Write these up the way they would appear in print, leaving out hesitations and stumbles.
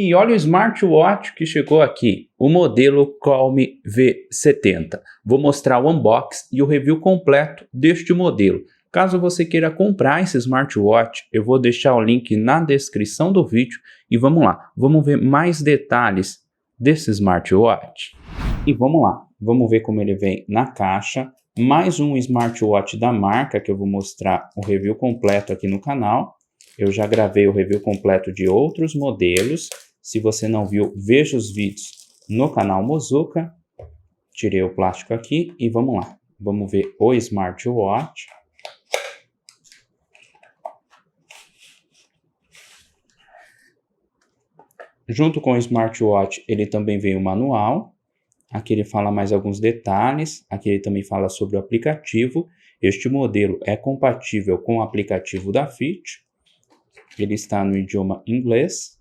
E olha o smartwatch que chegou aqui, o modelo Calm V70. Vou mostrar o unboxing e o review completo deste modelo. Caso você queira comprar esse smartwatch, eu vou deixar o link na descrição do vídeo e vamos lá, vamos ver mais detalhes desse smartwatch. E vamos lá, vamos ver como ele vem na caixa. Mais um smartwatch da marca que eu vou mostrar o review completo aqui no canal. Eu já gravei o review completo de outros modelos. Se você não viu, veja os vídeos no canal Mozuka. Tirei o plástico aqui e vamos lá. Vamos ver o smartwatch. Junto com o smartwatch, ele também vem o manual. Aqui ele fala mais alguns detalhes. Aqui ele também fala sobre o aplicativo. Este modelo é compatível com o aplicativo da Fit. Ele está no idioma inglês.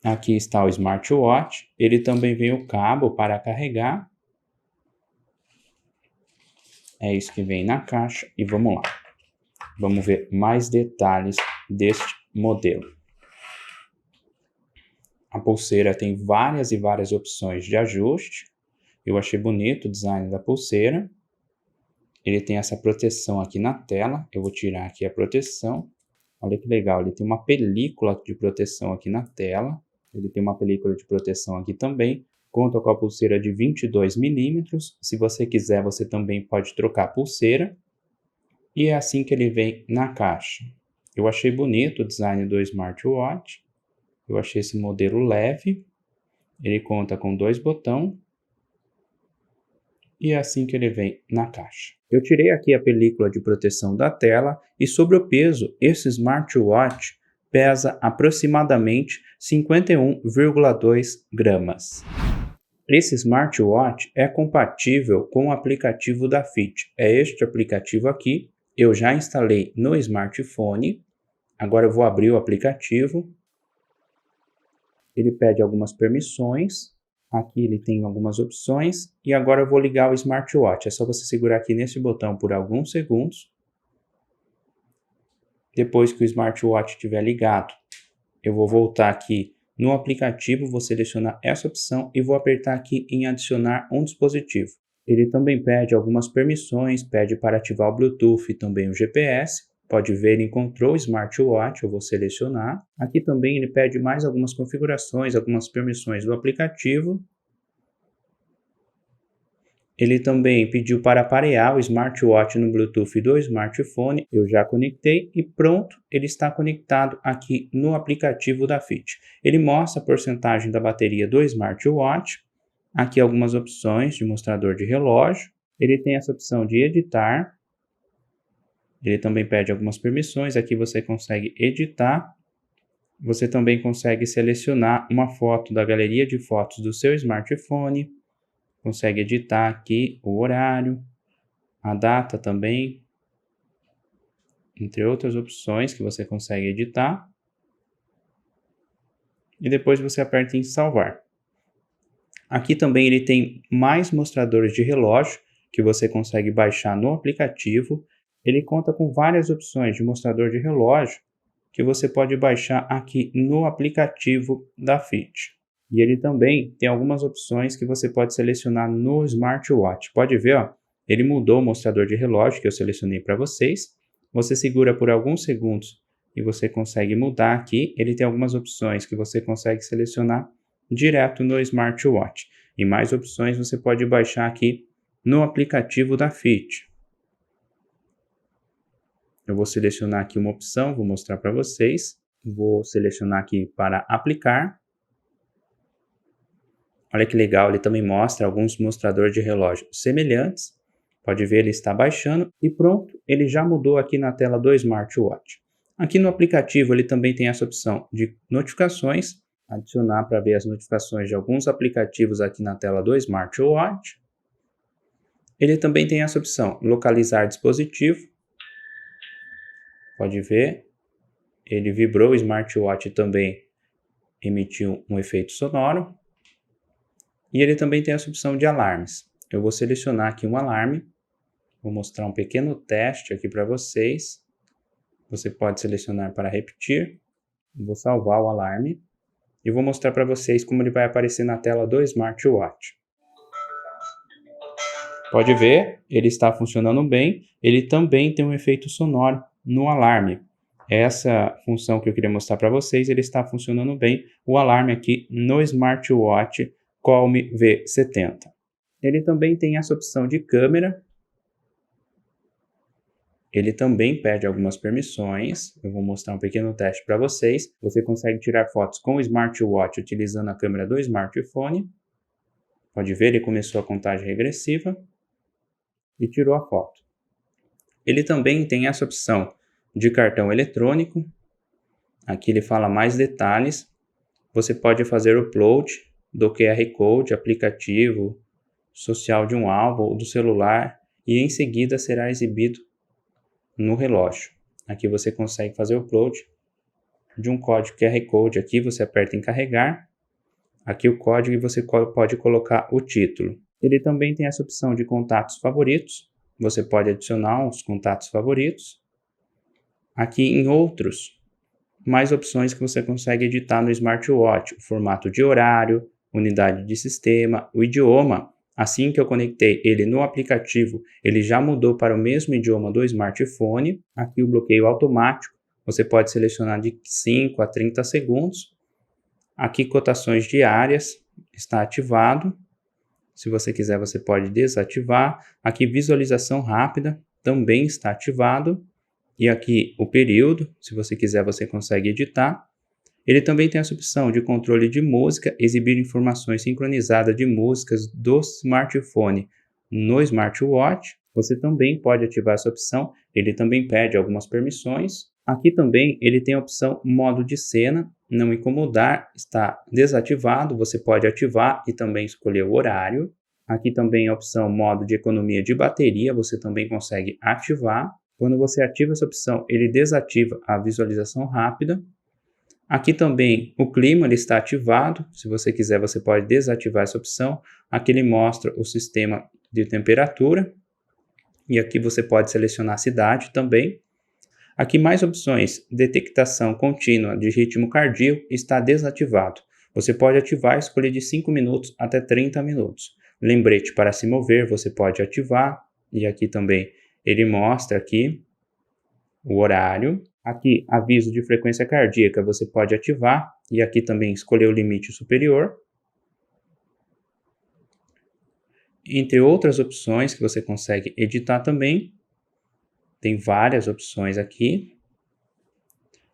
Aqui está o smartwatch. Ele também vem o cabo para carregar. É isso que vem na caixa. E vamos lá. Vamos ver mais detalhes deste modelo. A pulseira tem várias e várias opções de ajuste. Eu achei bonito o design da pulseira. Ele tem essa proteção aqui na tela. Eu vou tirar aqui a proteção. Olha que legal, ele tem uma película de proteção aqui na tela. Ele tem uma película de proteção aqui também. Conta com a pulseira de 22 milímetros. Se você quiser, você também pode trocar a pulseira. E é assim que ele vem na caixa. Eu achei bonito o design do smartwatch. Eu achei esse modelo leve. Ele conta com 2 botões. E é assim que ele vem na caixa. Eu tirei aqui a película de proteção da tela. E sobre o peso, esse smartwatch pesa aproximadamente 51,2 gramas. Esse smartwatch é compatível com o aplicativo da Fit. É este aplicativo aqui. Eu já instalei no smartphone. Agora eu vou abrir o aplicativo. Ele pede algumas permissões. Aqui ele tem algumas opções. E agora eu vou ligar o smartwatch. É só você segurar aqui nesse botão por alguns segundos. Depois que o smartwatch estiver ligado, eu vou voltar aqui no aplicativo, vou selecionar essa opção e vou apertar aqui em adicionar um dispositivo. Ele também pede algumas permissões, pede para ativar o Bluetooth e também o GPS. Pode ver, ele encontrou o smartwatch, eu vou selecionar. Aqui também ele pede mais algumas configurações, algumas permissões do aplicativo. Ele também pediu para parear o smartwatch no Bluetooth do smartphone. Eu já conectei e pronto, ele está conectado aqui no aplicativo da Fit. Ele mostra a porcentagem da bateria do smartwatch. Aqui algumas opções de mostrador de relógio. Ele tem essa opção de editar. Ele também pede algumas permissões. Aqui você consegue editar. Você também consegue selecionar uma foto da galeria de fotos do seu smartphone. Consegue editar aqui o horário, a data também, entre outras opções que você consegue editar. E depois você aperta em salvar. Aqui também ele tem mais mostradores de relógio que você consegue baixar no aplicativo. Ele conta com várias opções de mostrador de relógio que você pode baixar aqui no aplicativo da Fit. E ele também tem algumas opções que você pode selecionar no smartwatch. Pode ver, ó, ele mudou o mostrador de relógio que eu selecionei para vocês. Você segura por alguns segundos e você consegue mudar aqui. Ele tem algumas opções que você consegue selecionar direto no smartwatch. E mais opções você pode baixar aqui no aplicativo da Fit. Eu vou selecionar aqui uma opção, vou mostrar para vocês. Vou selecionar aqui para aplicar. Olha que legal, ele também mostra alguns mostradores de relógio semelhantes. Pode ver, ele está baixando e pronto, ele já mudou aqui na tela do smartwatch. Aqui no aplicativo ele também tem essa opção de notificações, adicionar para ver as notificações de alguns aplicativos aqui na tela do smartwatch. Ele também tem essa opção, localizar dispositivo. Pode ver, ele vibrou, o smartwatch também emitiu um efeito sonoro. E ele também tem essa opção de alarmes. Eu vou selecionar aqui um alarme. Vou mostrar um pequeno teste aqui para vocês. Você pode selecionar para repetir. Vou salvar o alarme e vou mostrar para vocês como ele vai aparecer na tela do smartwatch. Pode ver, ele está funcionando bem. Ele também tem um efeito sonoro no alarme. Essa função que eu queria mostrar para vocês, ele está funcionando bem, o alarme aqui no smartwatch Calm V70. Ele também tem essa opção de câmera. Ele também pede algumas permissões. Eu vou mostrar um pequeno teste para vocês. Você consegue tirar fotos com o smartwatch utilizando a câmera do smartphone. Pode ver, ele começou a contagem regressiva e tirou a foto. Ele também tem essa opção de cartão eletrônico. Aqui ele fala mais detalhes. Você pode fazer o upload do QR Code, aplicativo, social de um álbum ou do celular e em seguida será exibido no relógio. Aqui você consegue fazer o upload de um código QR Code. Aqui você aperta em carregar. Aqui o código e você pode colocar o título. Ele também tem essa opção de contatos favoritos. Você pode adicionar os contatos favoritos. Aqui em outros, mais opções que você consegue editar no smartwatch. O formato de horário, unidade de sistema, o idioma. Assim que eu conectei ele no aplicativo, ele já mudou para o mesmo idioma do smartphone. Aqui o bloqueio automático. Você pode selecionar de 5 a 30 segundos. Aqui cotações diárias está ativado. Se você quiser, você pode desativar. Aqui visualização rápida também está ativado. E aqui o período, se você quiser, você consegue editar. Ele também tem essa opção de controle de música, exibir informações sincronizadas de músicas do smartphone no smartwatch. Você também pode ativar essa opção. Ele também pede algumas permissões. Aqui também ele tem a opção modo de cena, não incomodar, está desativado. Você pode ativar e também escolher o horário. Aqui também a opção modo de economia de bateria, você também consegue ativar. Quando você ativa essa opção, ele desativa a visualização rápida. Aqui também o clima ele está ativado. Se você quiser, você pode desativar essa opção. Aqui ele mostra o sistema de temperatura. E aqui você pode selecionar a cidade também. Aqui mais opções. Detectação contínua de ritmo cardíaco está desativado. Você pode ativar e escolher de 5 minutos até 30 minutos. Lembrete para se mover, você pode ativar. E aqui também ele mostra aqui o horário. Aqui, aviso de frequência cardíaca, você pode ativar. E aqui também escolher o limite superior. Entre outras opções que você consegue editar também. Tem várias opções aqui.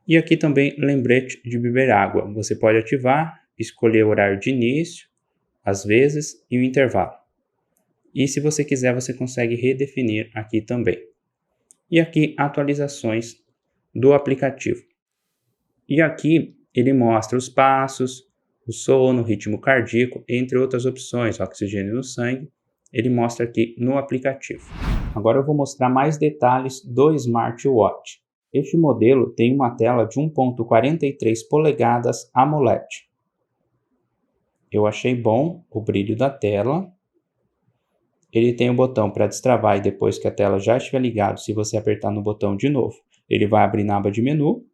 E aqui também lembrete de beber água. Você pode ativar, escolher o horário de início, às vezes, e o intervalo. E se você quiser, você consegue redefinir aqui também. E aqui, atualizações do aplicativo. E aqui, ele mostra os passos, o sono, o ritmo cardíaco, entre outras opções, oxigênio no sangue. Ele mostra aqui no aplicativo. Agora eu vou mostrar mais detalhes do smartwatch. Este modelo tem uma tela de 1.43 polegadas AMOLED. Eu achei bom o brilho da tela. Ele tem um botão para destravar e depois que a tela já estiver ligada, se você apertar no botão de novo, ele vai abrir na aba de menu.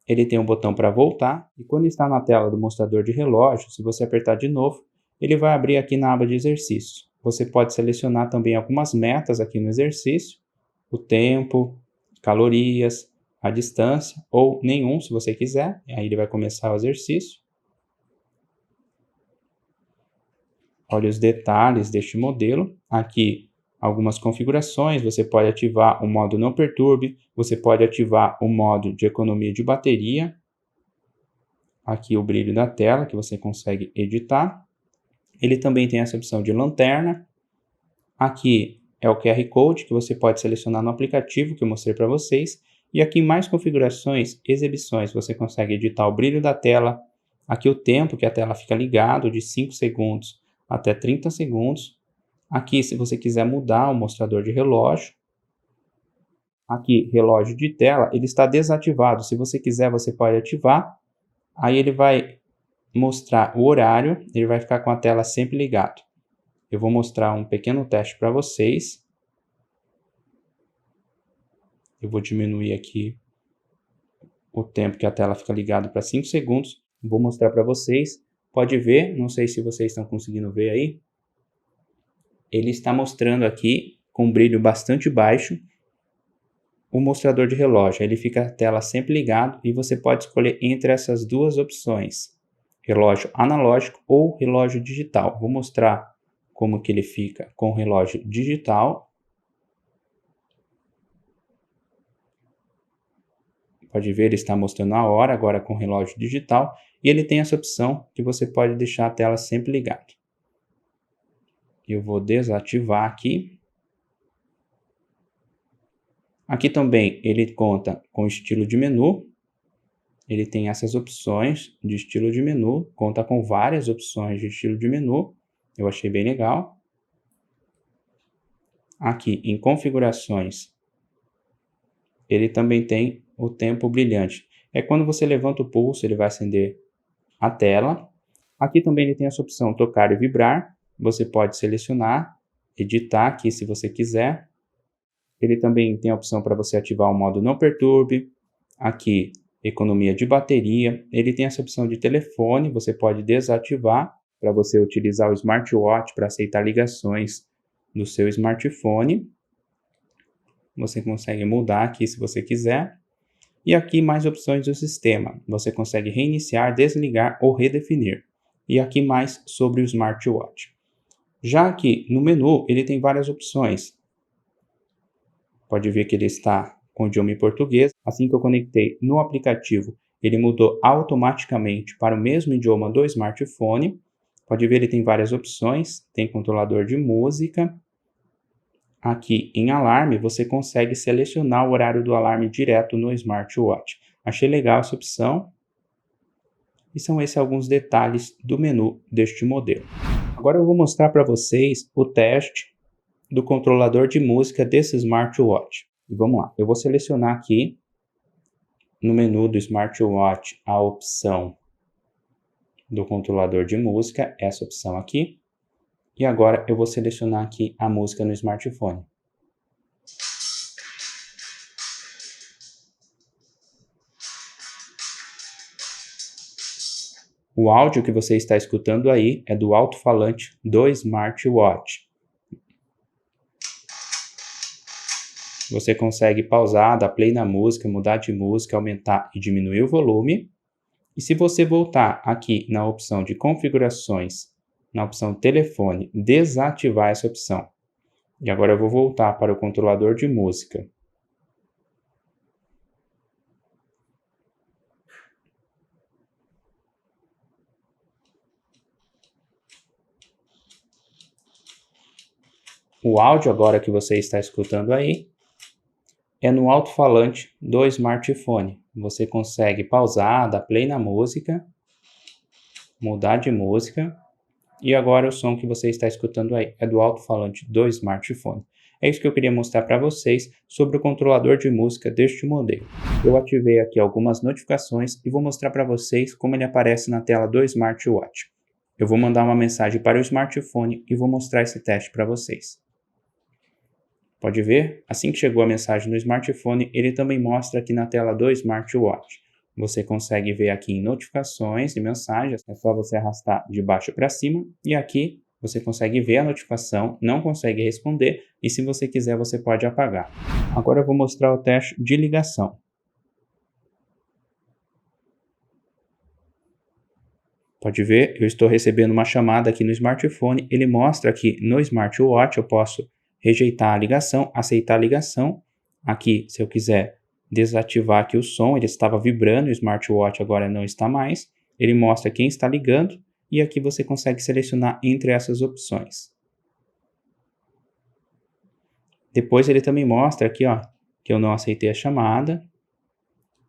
Ele tem um botão para voltar e quando está na tela do mostrador de relógio, se você apertar de novo, ele vai abrir aqui na aba de exercícios. Você pode selecionar também algumas metas aqui no exercício, o tempo, calorias, a distância ou nenhum se você quiser. Aí ele vai começar o exercício. Olha os detalhes deste modelo. Aqui algumas configurações. Você pode ativar o modo não perturbe. Você pode ativar o modo de economia de bateria. Aqui o brilho da tela que você consegue editar. Ele também tem essa opção de lanterna. Aqui é o QR Code que você pode selecionar no aplicativo que eu mostrei para vocês. E aqui mais configurações, exibições. Você consegue editar o brilho da tela. Aqui o tempo que a tela fica ligado de 5 segundos até 30 segundos. Aqui se você quiser mudar o mostrador de relógio. Aqui relógio de tela, ele está desativado. Se você quiser, você pode ativar. Aí ele vai mostrar o horário, ele vai ficar com a tela sempre ligado. Eu vou mostrar um pequeno teste para vocês. Eu vou diminuir aqui o tempo que a tela fica ligada para 5 segundos. Vou mostrar para vocês. Pode ver, não sei se vocês estão conseguindo ver aí. Ele está mostrando aqui com um brilho bastante baixo o mostrador de relógio. Ele fica a tela sempre ligado e você pode escolher entre essas duas opções: relógio analógico ou relógio digital. Vou mostrar como que ele fica com o relógio digital. Pode ver, ele está mostrando a hora agora com o relógio digital e ele tem essa opção que você pode deixar a tela sempre ligada. Eu vou desativar aqui. Aqui também ele conta com estilo de menu. Ele tem essas opções de estilo de menu, conta com várias opções de estilo de menu. Eu achei bem legal. Aqui em configurações, ele também tem o tempo brilhante. É quando você levanta o pulso, ele vai acender a tela. Aqui também ele tem essa opção tocar e vibrar. Você pode selecionar, editar aqui se você quiser. Ele também tem a opção para você ativar o modo não perturbe. Aqui, economia de bateria. Ele tem essa opção de telefone, você pode desativar para você utilizar o smartwatch para aceitar ligações do seu smartphone. Você consegue mudar aqui se você quiser. E aqui mais opções do sistema. Você consegue reiniciar, desligar ou redefinir. E aqui mais sobre o smartwatch. Já aqui no menu ele tem várias opções. Pode ver que ele está com o idioma em português. Assim que eu conectei no aplicativo, ele mudou automaticamente para o mesmo idioma do smartphone. Pode ver, ele tem várias opções. Tem controlador de música. Aqui em alarme, você consegue selecionar o horário do alarme direto no smartwatch. Achei legal essa opção. E são esses alguns detalhes do menu deste modelo. Agora eu vou mostrar para vocês o teste do controlador de música desse smartwatch. E vamos lá, eu vou selecionar aqui no menu do smartwatch a opção do controlador de música, essa opção aqui. E agora eu vou selecionar aqui a música no smartphone. O áudio que você está escutando aí é do alto-falante do smartwatch. Você consegue pausar, dar play na música, mudar de música, aumentar e diminuir o volume. E se você voltar aqui na opção de configurações, na opção telefone, desativar essa opção. E agora eu vou voltar para o controlador de música. O áudio agora que você está escutando aí é no alto-falante do smartphone. Você consegue pausar, dar play na música, mudar de música. E agora o som que você está escutando aí é do alto-falante do smartphone. É isso que eu queria mostrar para vocês sobre o controlador de música deste modelo. Eu ativei aqui algumas notificações e vou mostrar para vocês como ele aparece na tela do smartwatch. Eu vou mandar uma mensagem para o smartphone e vou mostrar esse teste para vocês. Pode ver, assim que chegou a mensagem no smartphone, ele também mostra aqui na tela do smartwatch. Você consegue ver aqui em notificações e mensagens, é só você arrastar de baixo para cima e aqui você consegue ver a notificação, não consegue responder e se você quiser você pode apagar. Agora eu vou mostrar o teste de ligação. Pode ver, eu estou recebendo uma chamada aqui no smartphone, ele mostra aqui no smartwatch, eu posso rejeitar a ligação, aceitar a ligação. Aqui, se eu quiser desativar aqui o som, ele estava vibrando, o smartwatch agora não está mais. Ele mostra quem está ligando e aqui você consegue selecionar entre essas opções. Depois ele também mostra aqui, ó, que eu não aceitei a chamada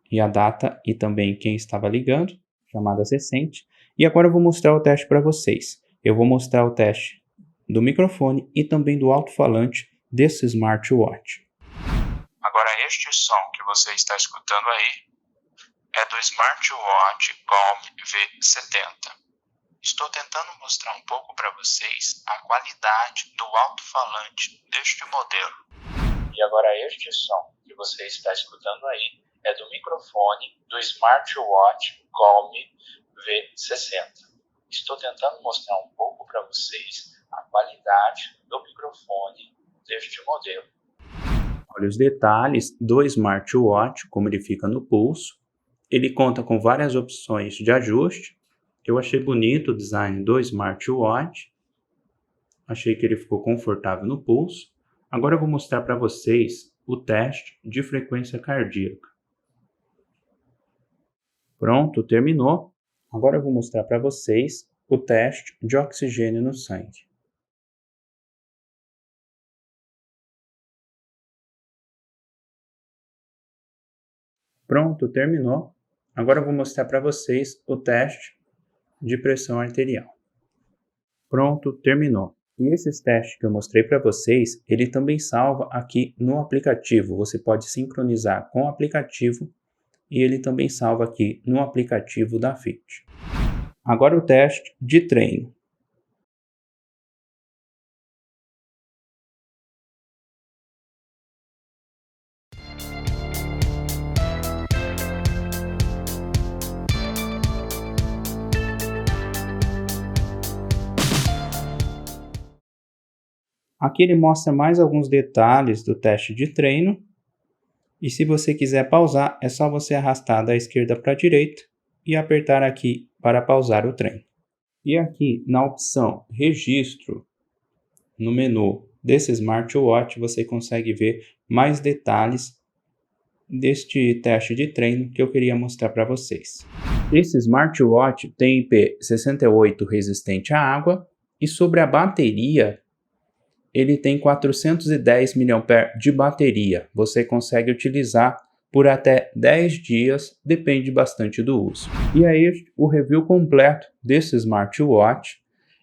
e a data e também quem estava ligando, chamadas recentes. E agora eu vou mostrar o teste para vocês. Eu vou mostrar o teste do microfone e também do alto-falante desse smartwatch. Agora este som que você está escutando aí é do smartwatch Calm V70. Estou tentando mostrar um pouco para vocês a qualidade do alto-falante deste modelo. E agora este som que você está escutando aí é do microfone do smartwatch Calm V60. Estou tentando mostrar um pouco para vocês a qualidade do microfone deste modelo. Olha os detalhes do smartwatch, como ele fica no pulso. Ele conta com várias opções de ajuste. Eu achei bonito o design do smartwatch. Achei que ele ficou confortável no pulso. Agora eu vou mostrar para vocês o teste de frequência cardíaca. Pronto, terminou. Agora eu vou mostrar para vocês o teste de oxigênio no sangue. Pronto, terminou. Agora eu vou mostrar para vocês o teste de pressão arterial. Pronto, terminou. E esses testes que eu mostrei para vocês, ele também salva aqui no aplicativo. Você pode sincronizar com o aplicativo e ele também salva aqui no aplicativo da Fit. Agora o teste de treino. Aqui ele mostra mais alguns detalhes do teste de treino. E se você quiser pausar, é só você arrastar da esquerda para a direita e apertar aqui para pausar o treino. E aqui na opção Registro, no menu desse smartwatch, você consegue ver mais detalhes deste teste de treino que eu queria mostrar para vocês. Esse smartwatch tem IP68 resistente à água e sobre a bateria, ele tem 410 mAh de bateria. Você consegue utilizar por até 10 dias, depende bastante do uso. E aí, o review completo desse smartwatch.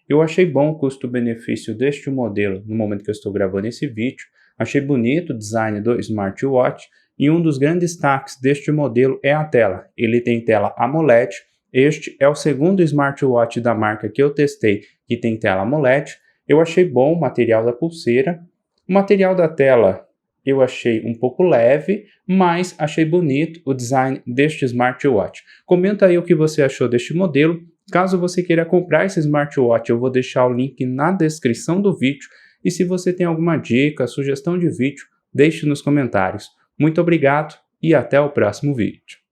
Eu achei bom o custo-benefício deste modelo no momento que eu estou gravando esse vídeo. Achei bonito o design do smartwatch e um dos grandes destaques deste modelo é a tela. Ele tem tela AMOLED. Este é o segundo smartwatch da marca que eu testei que tem tela AMOLED. Eu achei bom o material da pulseira. O material da tela eu achei um pouco leve, mas achei bonito o design deste smartwatch. Comenta aí o que você achou deste modelo. Caso você queira comprar esse smartwatch, eu vou deixar o link na descrição do vídeo. E se você tem alguma dica, sugestão de vídeo, deixe nos comentários. Muito obrigado e até o próximo vídeo.